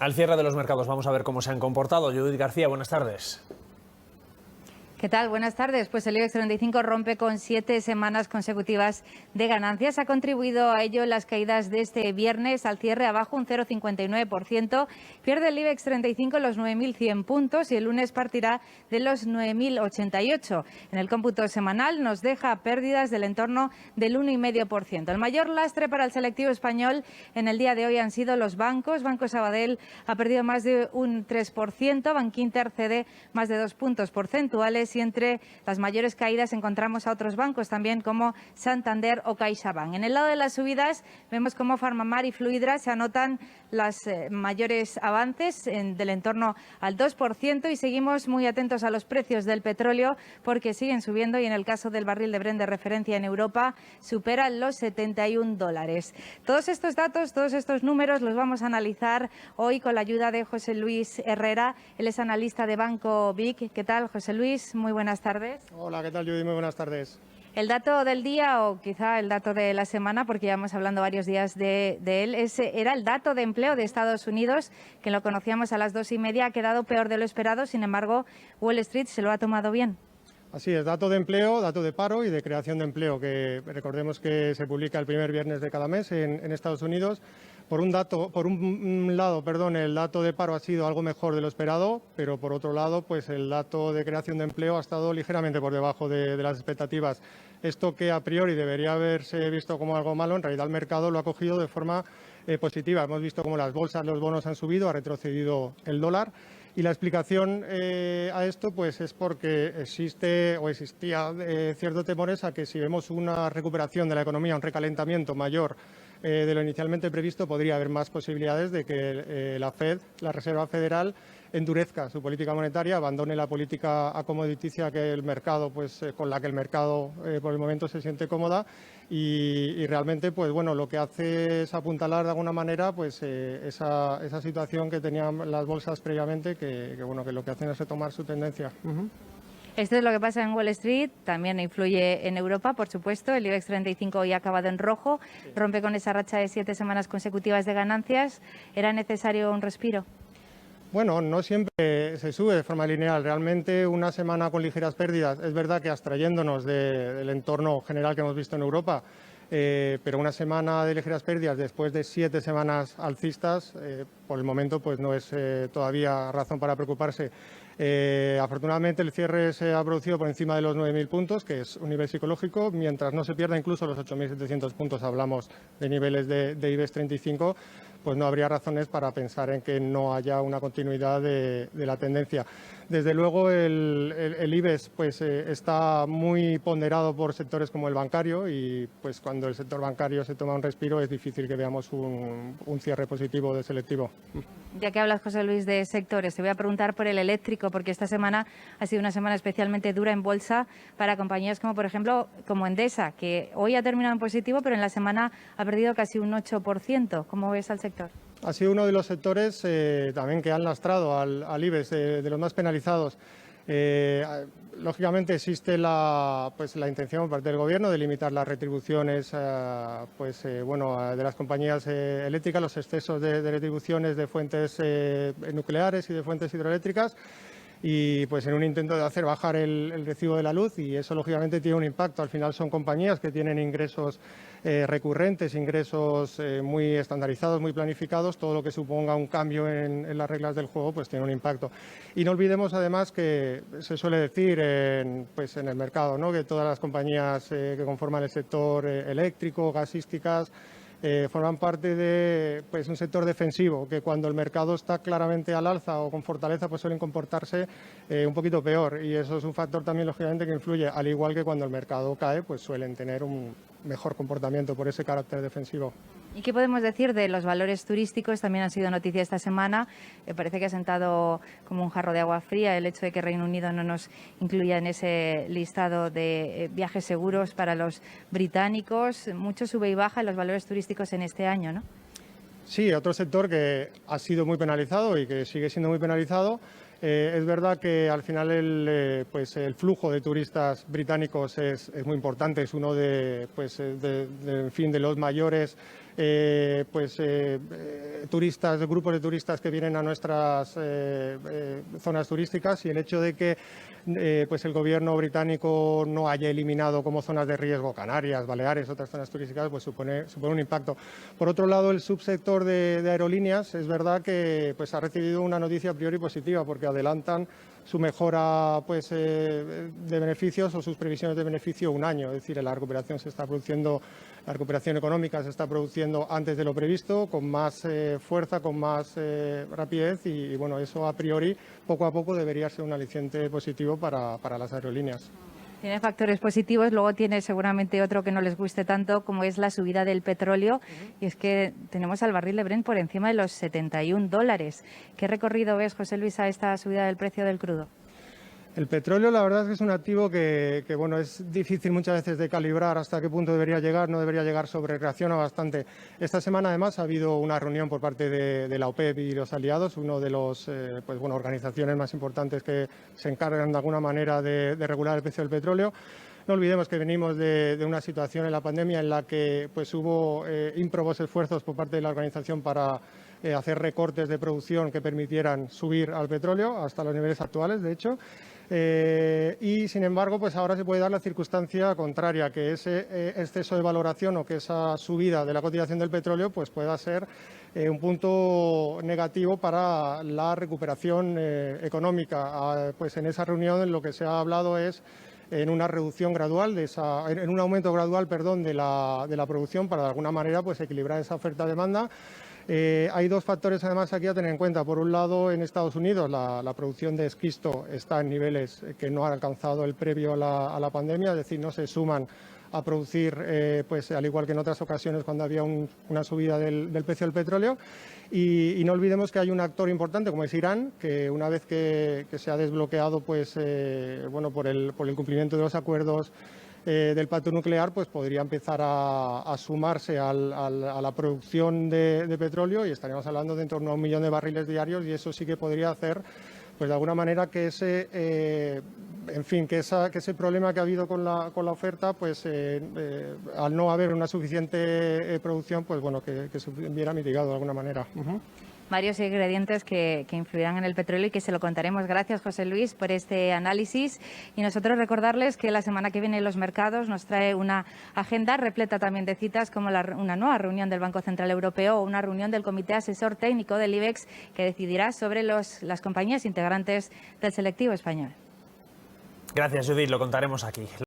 Al cierre de los mercados vamos a ver cómo se han comportado. Judith García, buenas tardes. ¿Qué tal? Buenas tardes. Pues el IBEX 35 rompe con 7 semanas consecutivas de ganancias. Ha contribuido a ello las caídas de este viernes al cierre abajo un 0,59%. Pierde el IBEX 35 los 9.100 puntos y el lunes partirá de los 9.088. En el cómputo semanal nos deja pérdidas del entorno del 1,5%. El mayor lastre para el selectivo español en el día de hoy han sido los bancos. Banco Sabadell ha perdido más de un 3%, Bankinter cede más de 2 puntos porcentuales. Y entre las mayores caídas encontramos a otros bancos también como Santander o CaixaBank. En el lado de las subidas vemos como Farmamar y Fluidra se anotan los mayores avances del entorno al 2% y seguimos muy atentos a los precios del petróleo porque siguen subiendo y en el caso del barril de Brent de referencia en Europa superan los $71. Todos estos datos, todos estos números los vamos a analizar hoy con la ayuda de José Luis Herrera. Él es analista de Banco Vic. ¿Qué tal, José Luis? Muy buenas tardes. Hola, ¿qué tal, Judy? Muy buenas tardes. El dato del día, o quizá el dato de la semana, porque ya hemos hablando varios días de él, era el dato de empleo de Estados Unidos, que lo conocíamos a las 2:30, ha quedado peor de lo esperado, sin embargo, Wall Street se lo ha tomado bien. Así es, dato de empleo, dato de paro y de creación de empleo, que recordemos que se publica el primer viernes de cada mes en Estados Unidos. Por un lado, el dato de paro ha sido algo mejor de lo esperado, pero por otro lado, pues el dato de creación de empleo ha estado ligeramente por debajo de las expectativas. Esto que a priori debería haberse visto como algo malo, en realidad el mercado lo ha cogido de forma positiva. Hemos visto cómo las bolsas, los bonos han subido, ha retrocedido el dólar. Y la explicación a esto pues es porque existía ciertos temores a que si vemos una recuperación de la economía, un recalentamiento mayor de lo inicialmente previsto, podría haber más posibilidades de que la Fed, la Reserva Federal, endurezca su política monetaria, abandone la política acomoditicia que el mercado, con la que el mercado por el momento se siente cómoda y realmente, pues bueno, lo que hace es apuntalar de alguna manera, pues esa situación que tenían las bolsas previamente, que lo que hacen es retomar su tendencia. Esto es lo que pasa en Wall Street, también influye en Europa, por supuesto. El IBEX 35 hoy ha acabado en rojo, rompe con esa racha de 7 semanas consecutivas de ganancias. ¿Era necesario un respiro? Bueno, no siempre se sube de forma lineal. Realmente una semana con ligeras pérdidas, es verdad que abstrayéndonos del entorno general que hemos visto en Europa, pero una semana de ligeras pérdidas después de 7 semanas alcistas, por el momento pues no es todavía razón para preocuparse. Afortunadamente el cierre se ha producido por encima de los 9.000 puntos, que es un nivel psicológico, mientras no se pierda incluso los 8.700 puntos, hablamos de niveles de IBEX 35, pues no habría razones para pensar en que no haya una continuidad de la tendencia. Desde luego el IBEX pues, está muy ponderado por sectores como el bancario y pues cuando el sector bancario se toma un respiro es difícil que veamos un cierre positivo de selectivo. Ya que hablas, José Luis, de sectores, te voy a preguntar por el eléctrico, porque esta semana ha sido una semana especialmente dura en bolsa para compañías como, por ejemplo, como Endesa, que hoy ha terminado en positivo, pero en la semana ha perdido casi un 8%. ¿Cómo ves al sector? Ha sido uno de los sectores también que han lastrado al IBEX, de los más penalizados. Lógicamente existe la intención por parte del Gobierno de limitar las retribuciones de las compañías eléctricas, los excesos de retribuciones de fuentes nucleares y de fuentes hidroeléctricas y pues en un intento de hacer bajar el recibo de la luz y eso lógicamente tiene un impacto. Al final son compañías que tienen ingresos recurrentes, ingresos muy estandarizados, muy planificados, todo lo que suponga un cambio en las reglas del juego pues tiene un impacto. Y no olvidemos además que se suele decir en el mercado, ¿no?, que todas las compañías que conforman el sector eléctrico, gasísticas, forman parte de un sector defensivo, que cuando el mercado está claramente al alza o con fortaleza pues suelen comportarse un poquito peor y eso es un factor también lógicamente que influye, al igual que cuando el mercado cae pues suelen tener un mejor comportamiento por ese carácter defensivo. ¿Y qué podemos decir de los valores turísticos? También han sido noticia esta semana. Parece que ha sentado como un jarro de agua fría el hecho de que Reino Unido no nos incluya en ese listado de viajes seguros para los británicos. Mucho sube y baja en los valores turísticos en este año, ¿no? Sí, otro sector que ha sido muy penalizado y que sigue siendo muy penalizado. Es verdad que al final el flujo de turistas británicos es muy importante, es uno de los mayores turistas, grupos de turistas que vienen a nuestras zonas turísticas, y el hecho de que pues el gobierno británico no haya eliminado como zonas de riesgo Canarias, Baleares, otras zonas turísticas, pues supone un impacto. Por otro lado, el subsector de aerolíneas, es verdad que pues ha recibido una noticia a priori positiva, porque adelantan su mejora pues, de beneficios o sus previsiones de beneficio un año. Es decir, la recuperación económica se está produciendo antes de lo previsto, con más fuerza, con más rapidez, y bueno, eso a priori, poco a poco, debería ser un aliciente positivo para las aerolíneas. Tiene factores positivos, luego tiene seguramente otro que no les guste tanto, como es la subida del petróleo, y es que tenemos al barril de Brent por encima de los $71. ¿Qué recorrido ves, José Luis, a esta subida del precio del crudo? El petróleo, la verdad es que es un activo que bueno, es difícil muchas veces de calibrar hasta qué punto debería llegar, no debería llegar, reacciona bastante. Esta semana, además, ha habido una reunión por parte de la OPEP y los aliados, uno de los organizaciones más importantes que se encargan de alguna manera de regular el precio del petróleo. No olvidemos que venimos de una situación en la pandemia en la que pues, hubo ímprobos esfuerzos por parte de la organización para hacer recortes de producción que permitieran subir al petróleo hasta los niveles actuales, de hecho. Y, sin embargo, pues ahora se puede dar la circunstancia contraria, que ese exceso de valoración o que esa subida de la cotización del petróleo pues pueda ser un punto negativo para la recuperación económica. Pues en esa reunión lo que se ha hablado es en una reducción gradual, en un aumento gradual, perdón, de la producción para, de alguna manera, pues equilibrar esa oferta-demanda. Hay dos factores, además, aquí a tener en cuenta. Por un lado, en Estados Unidos la producción de esquisto está en niveles que no han alcanzado el previo a la pandemia, es decir, no se suman a producir, pues al igual que en otras ocasiones cuando había una subida del precio del petróleo. Y no olvidemos que hay un actor importante como es Irán, que una vez que se ha desbloqueado pues, por el cumplimiento de los acuerdos del pacto nuclear, pues podría empezar a sumarse a la producción de petróleo, y estaríamos hablando de en torno a 1 millón de barriles diarios, y eso sí que podría hacer pues de alguna manera que ese problema que ha habido con la oferta, pues al no haber una suficiente producción, pues bueno, que se hubiera mitigado de alguna manera. Varios ingredientes que influirán en el petróleo y que se lo contaremos. Gracias, José Luis, por este análisis. Y nosotros recordarles que la semana que viene los mercados nos trae una agenda repleta también de citas, como una nueva reunión del Banco Central Europeo o una reunión del Comité Asesor Técnico del IBEX, que decidirá sobre las compañías integrantes del selectivo español. Gracias, Judith, lo contaremos aquí.